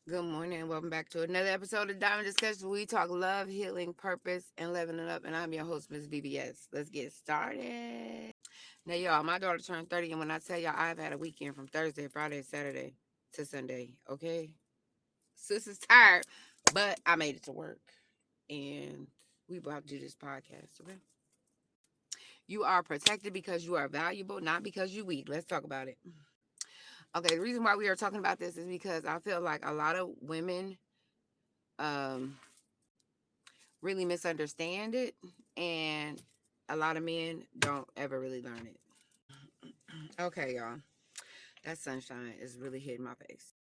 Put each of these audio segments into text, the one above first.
Good morning and welcome back to another episode of Diamond Discussion. We talk love, healing, purpose, and leveling up. And I'm your host, Miss VBS. Let's get started. Now, y'all, my daughter turned 30, and when I tell y'all, I've had a weekend from Thursday, Friday, Saturday to Sunday. Okay, sis is tired, but I made it to work, and we about to do this podcast. Okay, you are protected because you are valuable, not because you weak. Let's talk about it. Okay, the reason why we are talking about this is because I feel like a lot of women um really misunderstand it, and a lot of men don't ever really learn it. Okay, y'all, that sunshine is really hitting my face.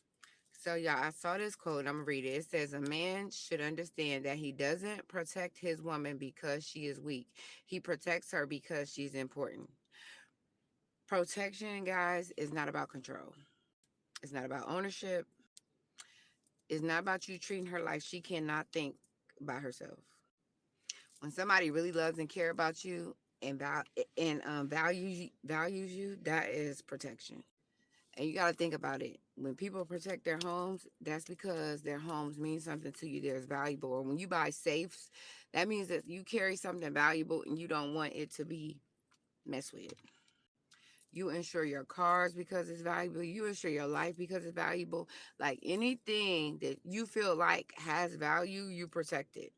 So, y'all, I saw this quote and I'm gonna read it. It says, a man should understand that he doesn't protect his woman because she is weak, he protects her because she's important. Protection, guys, is not about control, it's not about ownership, it's not about you treating her like she cannot think by herself. When somebody really loves and care about you and values you, that is protection. And you got to think about it. When people protect their homes, that's because their homes mean something to you. There's valuable. Or when you buy safes, that means that you carry something valuable and you don't want it to be messed with. You insure your cars because it's valuable. You insure your life because it's valuable. Like anything that you feel like has value, you protect it.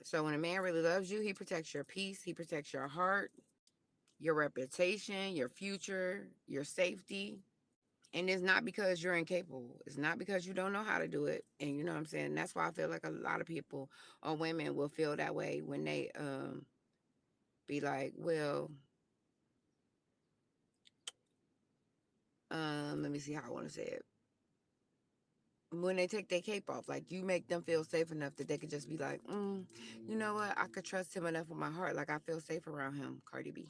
So when a man really loves you, he protects your peace, he protects your heart, your reputation, your future, your safety. And it's not because you're incapable. It's not because you don't know how to do it. And you know what I'm saying? That's why I feel like a lot of people or women will feel that way when they be like, well, let me see how I want to say it. When they take their cape off, like you make them feel safe enough that they could just be like, you know what? I could trust him enough with my heart. Like I feel safe around him, Cardi B.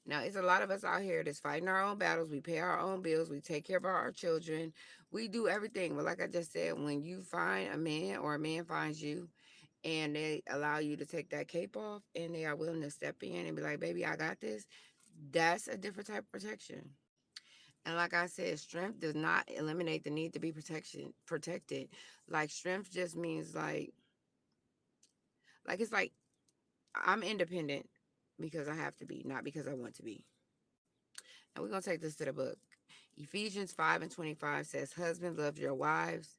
Now, it's a lot of us out here that's fighting our own battles. We pay our own bills. We take care of our children. We do everything. But like I just said, when you find a man or a man finds you and they allow you to take that cape off and they are willing to step in and be like, baby, I got this, that's a different type of protection. And like I said, strength does not eliminate the need to be protected. Like strength just means like it's like I'm independent because I have to be, not because I want to be. And we're going to take this to the book. Ephesians 5 and 25 says, husbands, love your wives,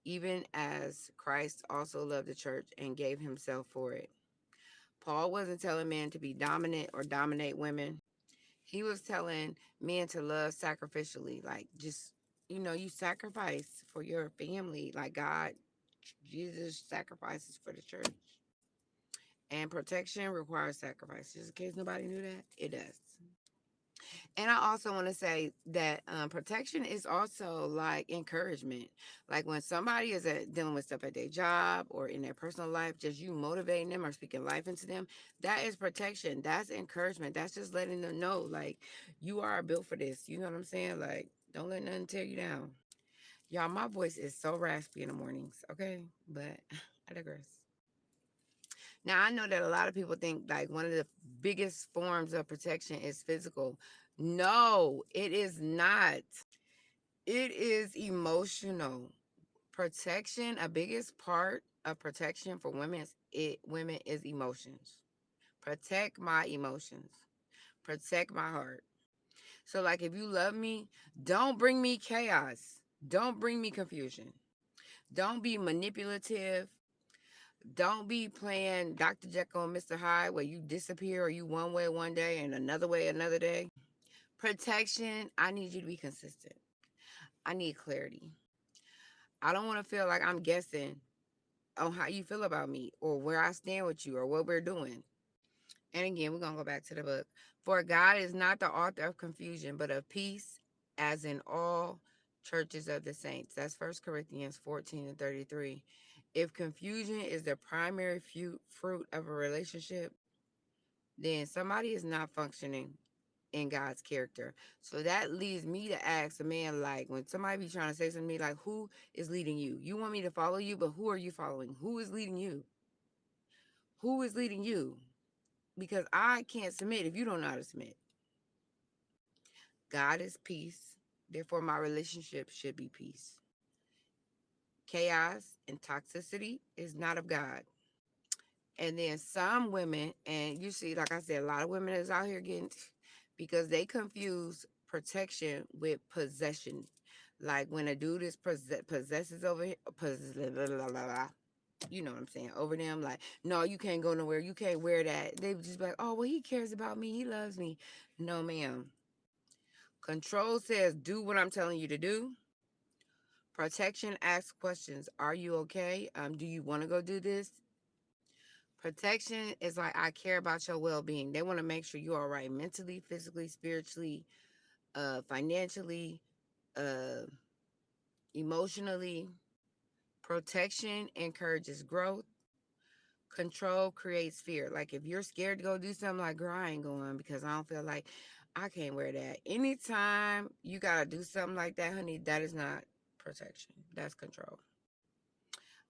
even as Christ also loved the church and gave himself for it. Paul wasn't telling men to be dominant or dominate women. He was telling men to love sacrificially, like just, you sacrifice for your family, like God, Jesus sacrifices for the church. And protection requires sacrifice. Just in case nobody knew that, it does. And I also want to say that protection is also like encouragement. Like when somebody is dealing with stuff at their job or in their personal life, just you motivating them or speaking life into them, that is protection. That's encouragement. That's just letting them know, like, you are built for this. You know what I'm saying? Like, don't let nothing tear you down. Y'all, my voice is so raspy in the mornings, okay? But I digress. Now, I know that a lot of people think like one of the biggest forms of protection is physical. No, it is not. It is emotional. Protection, a biggest part of protection for women is emotions. Protect my emotions. Protect my heart. So like if you love me, don't bring me chaos. Don't bring me confusion. Don't be manipulative. Don't be playing Dr. Jekyll and Mr. Hyde where you disappear or you one way one day and another way another day. Protection, I need you to be consistent. I need clarity. I don't want to feel like I'm guessing on how you feel about me or where I stand with you or what we're doing. And again, we're going to go back to the book. For God is not the author of confusion, but of peace, as in all churches of the saints. That's First Corinthians 14 and 33. If confusion is the primary fruit of a relationship, then somebody is not functioning in God's character. So that leads me to ask a man, like, when somebody be trying to say something to me, like, who is leading you? You want me to follow you, but who are you following? Who is leading you? Who is leading you? Because I can't submit if you don't know how to submit. God is peace. Therefore, my relationship should be peace. chaos, and toxicity is not of God. And then some women, and you see, like I said, a lot of women is out here getting, because they confuse protection with possession. Like when a dude is possesses over here, you know what I'm saying, over them, like, no, you can't go nowhere, you can't wear that. They just be like, oh, well, he cares about me, he loves me. No, ma'am. Control says, do what I'm telling you to do. Protection asks questions. Are you okay? Do you want to go do this? Protection is like, I care about your well-being. They want to make sure you're all right mentally, physically, spiritually, financially, uh, emotionally. Protection encourages growth. Control creates fear. Like if you're scared to go do something, like, girl, I ain't going because I don't feel like, I can't wear that. Anytime you got to do something like that, honey, that is not protection. That's control.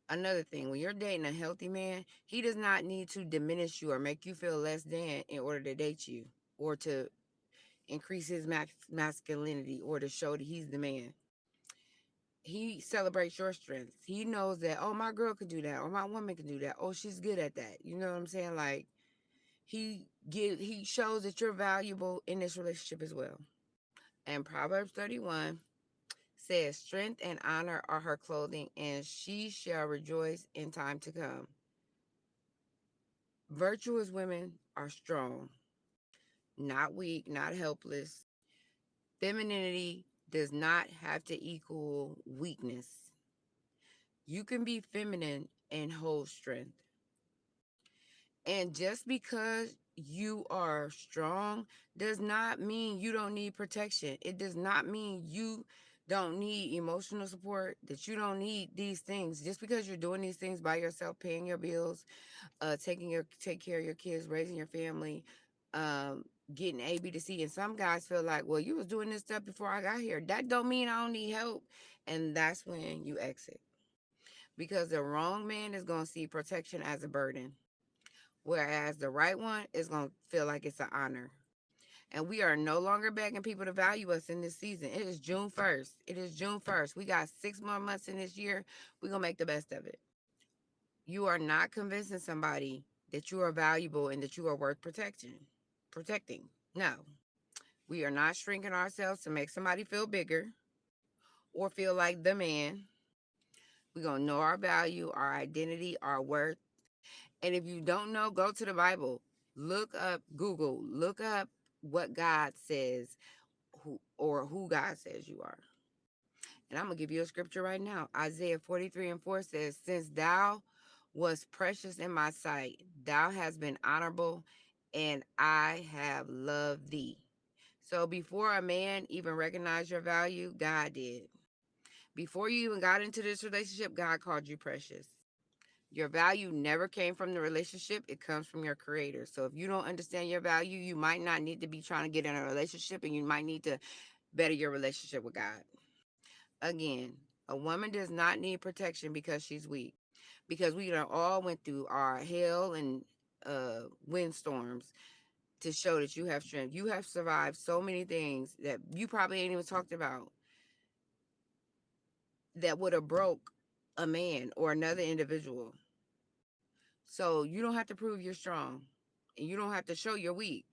Another thing, when you're dating a healthy man, he does not need to diminish you or make you feel less than in order to date you, or to increase his masculinity, or to show that he's the man. He celebrates your strengths. He knows that, oh, my girl could do that, or my woman can do that. Oh, she's good at that. You know what I'm saying? Like, he shows that you're valuable in this relationship as well. And Proverbs 31 says, strength and honor are her clothing, and she shall rejoice in time to come. Virtuous women are strong, not weak, not helpless. Femininity does not have to equal weakness. You can be feminine and hold strength. And just because you are strong does not mean you don't need protection. It does not mean you don't need emotional support, that you don't need these things. Just because you're doing these things by yourself, paying your bills, take care of your kids, raising your family, um, getting A, B to C. And some guys feel like, well, you was doing this stuff before I got here. That don't mean I don't need help. And that's when you exit. Because the wrong man is going to see protection as a burden, whereas the right one is going to feel like it's an honor. And we are no longer begging people to value us in this season. It is June 1st. It is June 1st. We got 6 more months in this year. We're going to make the best of it. You are not convincing somebody that you are valuable and that you are worth protecting. No. We are not shrinking ourselves to make somebody feel bigger or feel like the man. We're going to know our value, our identity, our worth. And if you don't know, go to the Bible. Google, look up what God says, who God says you are. And I'm going to give you a scripture right now. Isaiah 43:4 says, since thou was precious in my sight, thou hast been honorable, and I have loved thee. So before a man even recognized your value, God did. Before you even got into this relationship, God called you precious. Your value never came from the relationship. It comes from your creator. So if you don't understand your value, you might not need to be trying to get in a relationship, and you might need to better your relationship with God. Again, a woman does not need protection because she's weak. Because we all went through our hell and windstorms to show that you have strength. You have survived so many things that you probably ain't even talked about, that would have broke a man or another individual. So you don't have to prove you're strong, and you don't have to show you're weak.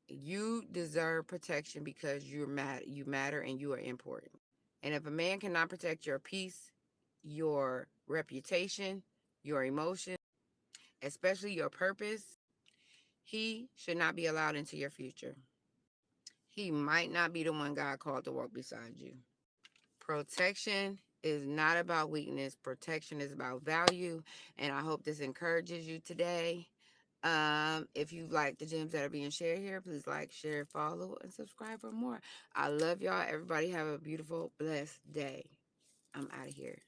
You deserve protection because you matter, and you are important. And if a man cannot protect your peace, your reputation, your emotions, especially your purpose, he should not be allowed into your future. He might not be the one God called to walk beside you. Protection is not about weakness. Protection is about value. And I hope this encourages you today. If you like the gems that are being shared here, please like, share, follow, and subscribe for more. I love y'all. Everybody have a beautiful, blessed day. I'm out of here.